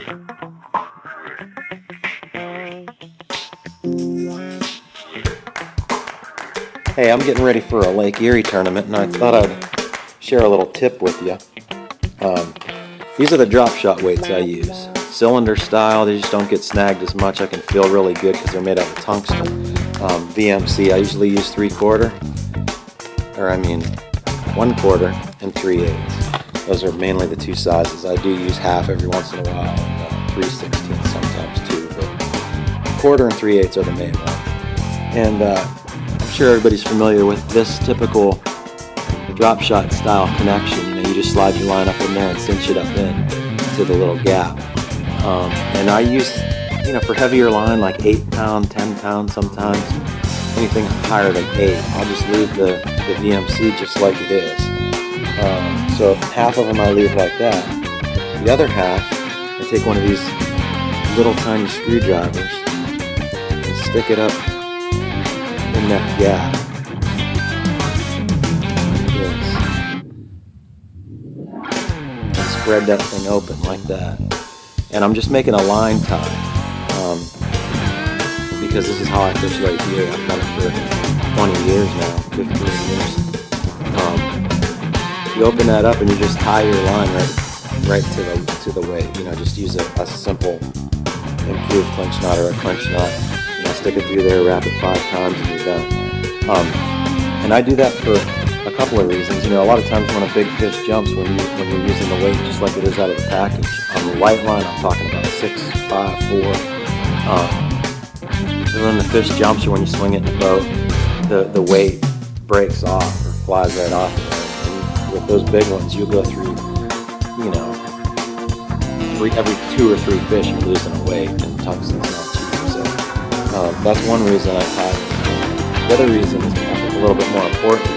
Hey, I'm getting ready for a Lake Erie tournament, and I thought I'd share a little tip with you. These are the drop shot weights I use. Cylinder style, they just don't get snagged as much. I can feel really good because they're made out of tungsten. VMC, I usually use 3/4, or I mean 1/4 and 3/8. Those are mainly the two sizes. I do use half every once in a while, and 3/16 sometimes too, but 1/4 and 3/8 are the main ones. And I'm sure everybody's familiar with this typical drop shot style connection. You just slide your line up in there and cinch it up in to the little gap. And I use, for heavier line, like 8 pound, 10 pound sometimes, anything higher than 8, I'll just leave the VMC just like it is. So half of them I leave like that. The other half, I take one of these little tiny screwdrivers and stick it up in that gap. Spread that thing open like that, and I'm just making a line tie because this is how I fish Lake Erie. I've done it for 20 years now, 15 years. You open that up and you just tie your line right to the weight. Just use a simple improved clinch knot or a clinch knot. Stick it through there, wrap it 5 times, and you're done. And I do that for a couple of reasons. A lot of times when a big fish jumps, when you're using the weight just like it is out of the package. On the light line, I'm talking about 6, 5, 4. And when the fish jumps or when you swing it in the boat, the weight breaks off or flies right off. And with those big ones, you'll go through, every 2 or 3 fish you're losing a weight, and tungsten's not cheap. So that's one reason I tie it. The other reason is, I think, a little bit more important.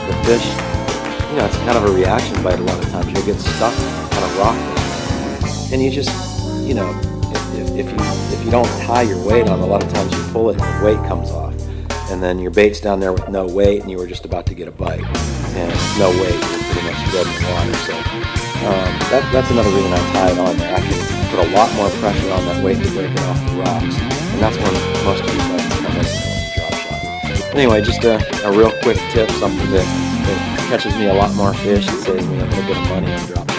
The fish, it's kind of a reaction bite a lot of times. You'll get stuck on a rock, and you just, if you don't tie your weight on, a lot of times you pull it and the weight comes off, and then your bait's down there with no weight, and you were just about to get a bite, and no weight, you're pretty much dead in the water. So that's another reason I tie it on there. I can put a lot more pressure on that weight to break it off the rocks, and that's when most of these guys come in and drop shot. Anyway, just a real quick tip, something that catches me a lot more fish and saves me a little bit of money on drop shot.